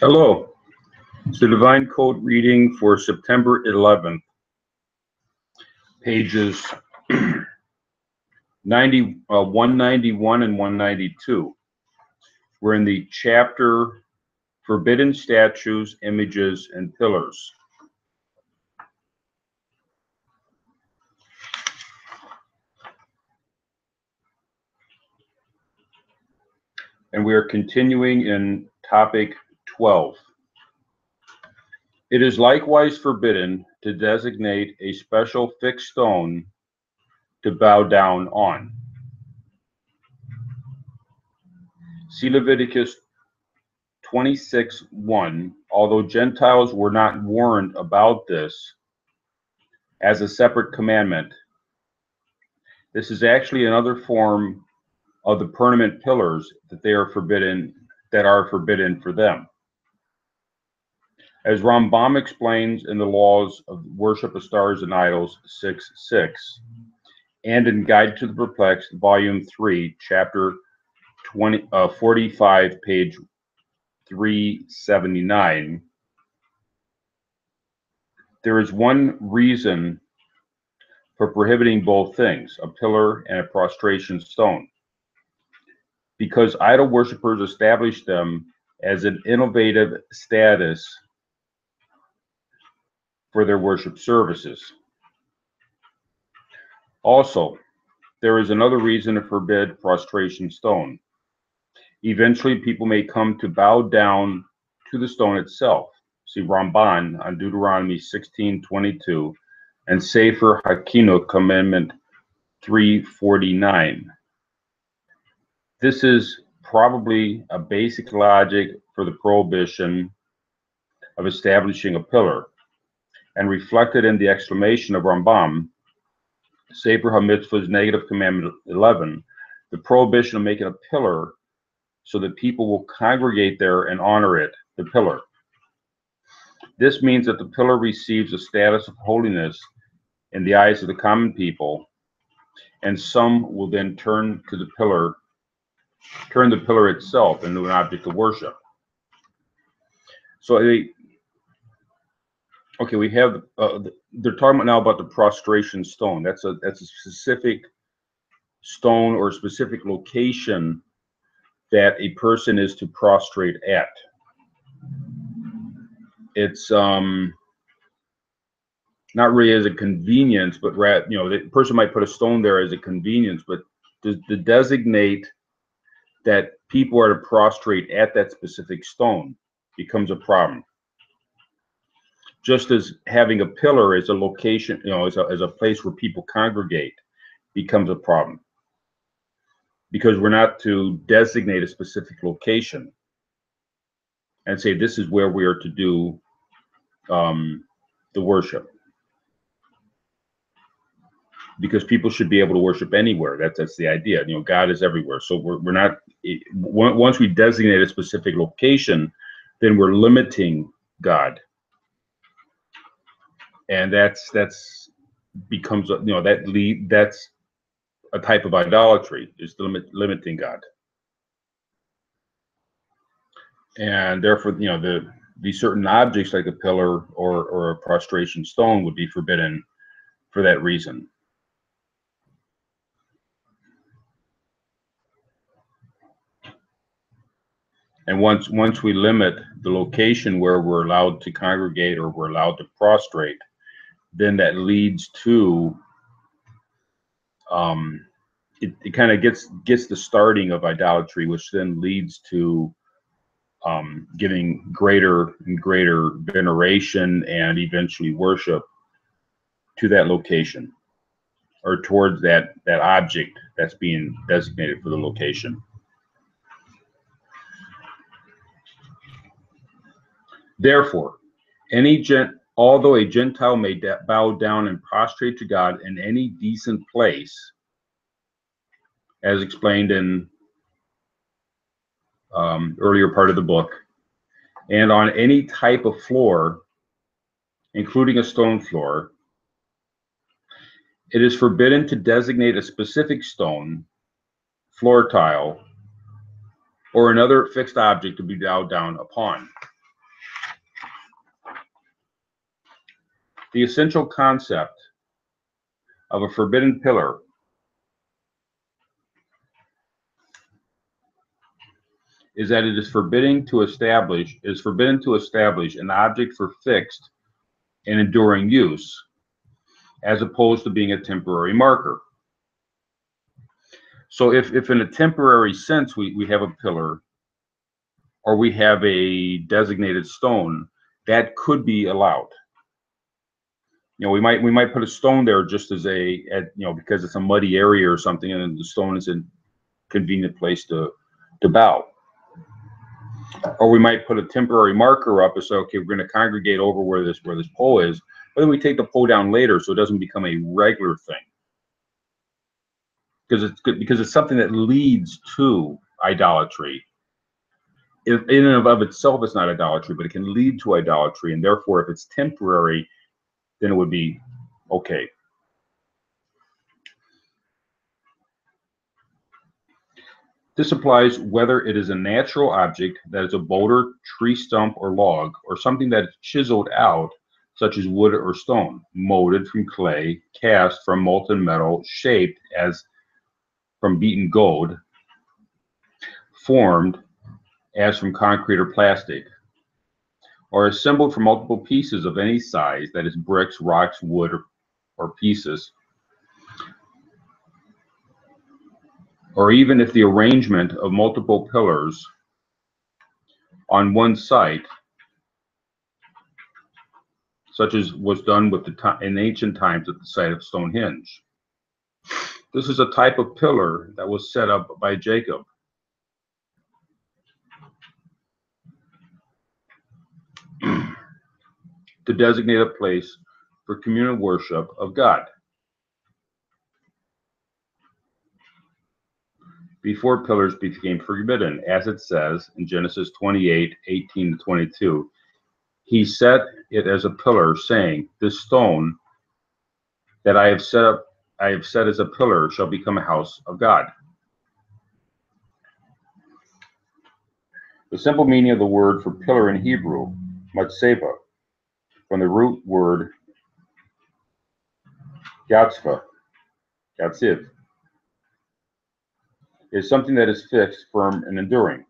Hello, it's the Divine Code reading for September 11th, pages 191 and 192. We're in the chapter Forbidden Statues, Images, and Pillars. And we are continuing in topic 12. It is likewise forbidden to designate a special fixed stone to bow down on. See Leviticus 26:1. Although Gentiles were not warned about this as a separate commandment, this is actually another form of the permanent pillars that are forbidden for them. As Rambam explains in the Laws of Worship of Stars and Idols 6:6, and in Guide to the Perplexed, Volume 3, Chapter 45, page 379, there is one reason for prohibiting both things, a pillar and a prostration stone, because idol worshippers established them as an innovative status for their worship services. Also, there is another reason to forbid prostration stone. Eventually, people may come to bow down to the stone itself. See Ramban on Deuteronomy 16:22 and Sefer HaChinuch, Commandment 349. This is probably a basic logic for the prohibition of establishing a pillar, and reflected in the exclamation of Rambam, Sefer HaMitzvah's negative commandment 11, the prohibition of making a pillar so that people will congregate there and honor it, the pillar. This means that the pillar receives a status of holiness in the eyes of the common people, and some will then turn the pillar itself into an object of worship. So we have they're talking now about the prostration stone. That's a specific stone or a specific location that a person is to prostrate at. It's not really as a convenience, but the person might put a stone there as a convenience, but to designate that people are to prostrate at that specific stone becomes a problem. Just as having a pillar as a location, as a place where people congregate, becomes a problem, because we're not to designate a specific location and say this is where we are to do the worship, because people should be able to worship anywhere. That's the idea. God is everywhere. So we're not. Once we designate a specific location, then we're limiting God, and that's becomes that's a type of idolatry, is limiting God, and therefore the certain objects like a pillar or a prostration stone would be forbidden for that reason. And once we limit the location where we're allowed to congregate or we're allowed to prostrate, then that leads to it kind of gets the starting of idolatry, which then leads to giving greater and greater veneration and eventually worship to that location, or towards that object that's being designated for the location. Therefore, although a Gentile may bow down and prostrate to God in any decent place, as explained in earlier part of the book, and on any type of floor, including a stone floor, it is forbidden to designate a specific stone, floor tile, or another fixed object to be bowed down upon. The essential concept of a forbidden pillar is that it is forbidden to establish an object for fixed and enduring use, as opposed to being a temporary marker. So if in a temporary sense we have a pillar or we have a designated stone, that could be allowed. You know, we might put a stone there just as because it's a muddy area or something, and the stone is a convenient place to bow. Or we might put a temporary marker up and say, okay, we're going to congregate over where this pole is, but then we take the pole down later so it doesn't become a regular thing. Because it's something that leads to idolatry. In and of itself, it's not idolatry, but it can lead to idolatry, and therefore, if it's temporary, then it would be okay. This applies whether it is a natural object, that is a boulder, tree stump, or log, or something that is chiseled out, such as wood or stone, molded from clay, cast from molten metal, shaped as from beaten gold, formed as from concrete or plastic, or assembled from multiple pieces of any size, that is bricks, rocks, wood, or pieces, or even if the arrangement of multiple pillars on one site, such as was done in ancient times at the site of Stonehenge. This is a type of pillar that was set up by Jacob. To designate a place for communal worship of God. Before pillars became forbidden, as it says in Genesis 28:18-22, he set it as a pillar, saying, "This stone that I have set as a pillar shall become a house of God." The simple meaning of the word for pillar in Hebrew, matseva, from the root word yatzva, yatziv, is something that is fixed, firm, and enduring.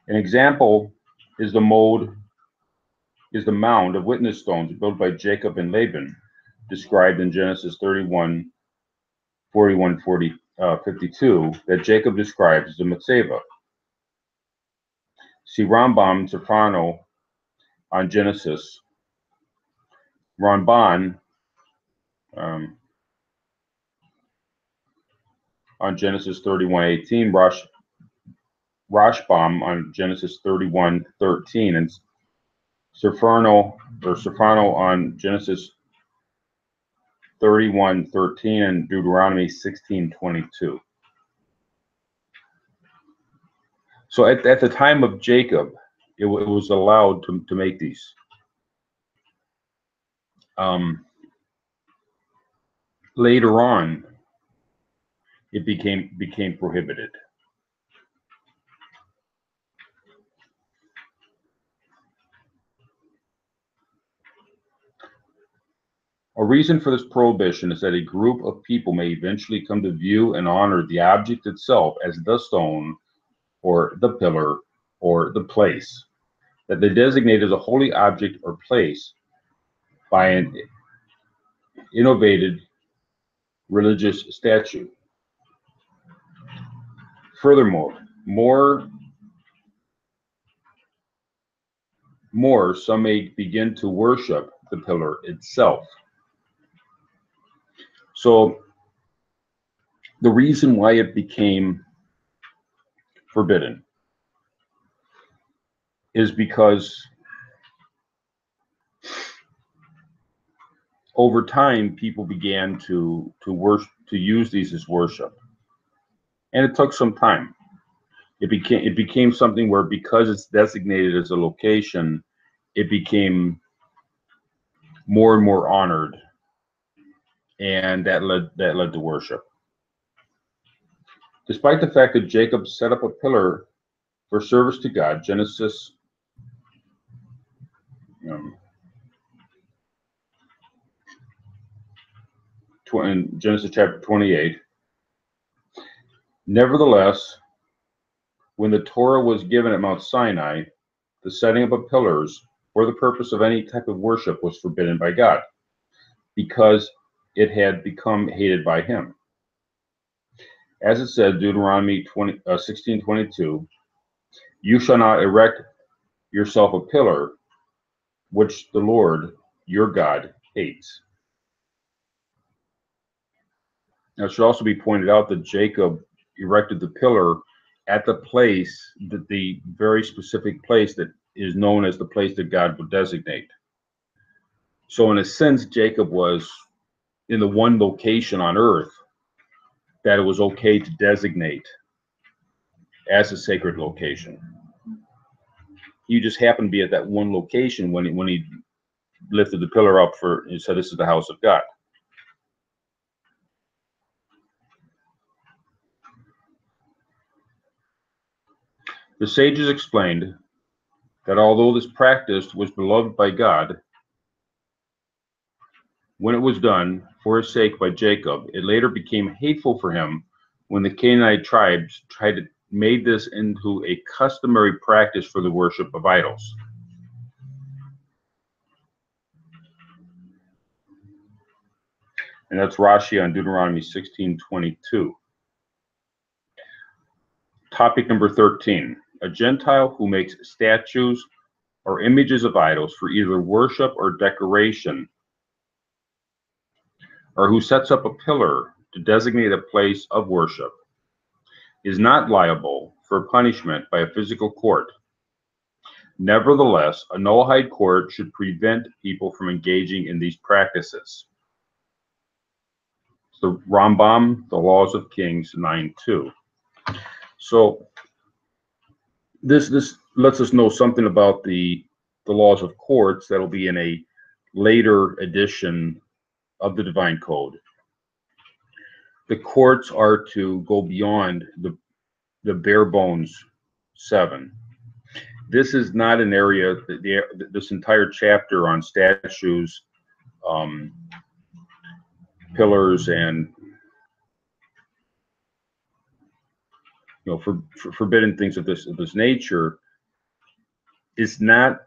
An example is the mound of witness stones built by Jacob and Laban, described in Genesis 52, that Jacob describes as a matseva. See Ramban Zafano on Genesis. Ramban on Genesis 31:18, Rashbam on Genesis 31:13, and Safano on Genesis 31:13 and Deuteronomy 16:22. So at the time of Jacob, it was allowed to make these. Later on, it became prohibited. A reason for this prohibition is that a group of people may eventually come to view and honor the object itself as the stone, or the pillar, or the place that they designate as a holy object or place by an innovated religious statute. Furthermore, some may begin to worship the pillar itself. So the reason why it became forbidden is because over time people began to use these as worship, and it took some time. It became something where, because it's designated as a location, it became more and more honored, and that led to worship. Despite the fact that Jacob set up a pillar for service to God, Genesis in Genesis chapter 28. Nevertheless, when the Torah was given at Mount Sinai, the setting up of pillars for the purpose of any type of worship was forbidden by God, because it had become hated by him. As it said, Deuteronomy 16:22, you shall not erect yourself a pillar which the Lord your God hates. Now, it should also be pointed out that Jacob erected the pillar at the place, the very specific place that is known as the place that God would designate. So in a sense, Jacob was in the one location on earth that it was okay to designate as a sacred location. He just happened to be at that one location when he lifted the pillar up and said, this is the house of God. The sages explained that although this practice was beloved by God, when it was done for his sake by Jacob, it later became hateful for him when the Canaanite tribes made this into a customary practice for the worship of idols. And that's Rashi on Deuteronomy 16:22. Topic number 13. A Gentile who makes statues or images of idols for either worship or decoration, or who sets up a pillar to designate a place of worship, is not liable for punishment by a physical court. Nevertheless, a Noahide court should prevent people from engaging in these practices. The Rambam, The Laws of Kings 9:2. So this lets us know something about the laws of courts that'll be in a later edition of the Divine Code. The courts are to go beyond the bare bones 7. This is not an area, this entire chapter on statues, pillars, and for forbidden things of this nature is not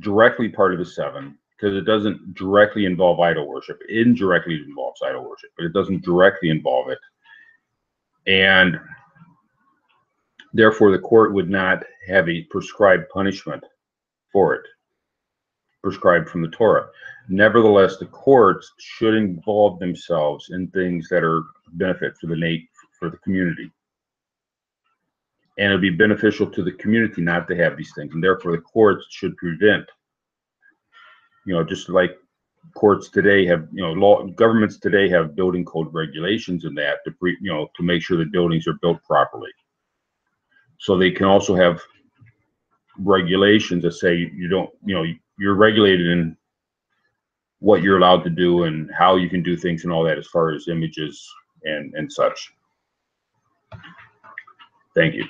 directly part of the 7, because it doesn't directly involve idol worship. It indirectly involves idol worship, but it doesn't directly involve it. And therefore, the court would not have a prescribed punishment for it, prescribed from the Torah. Nevertheless, the courts should involve themselves in things that are benefit for the community. And it would be beneficial to the community not to have these things. And therefore, the courts should prevent, just like courts today have, governments today have building code regulations and that to make sure that buildings are built properly. So they can also have regulations that say you're regulated in what you're allowed to do and how you can do things and all that as far as images and such. Thank you.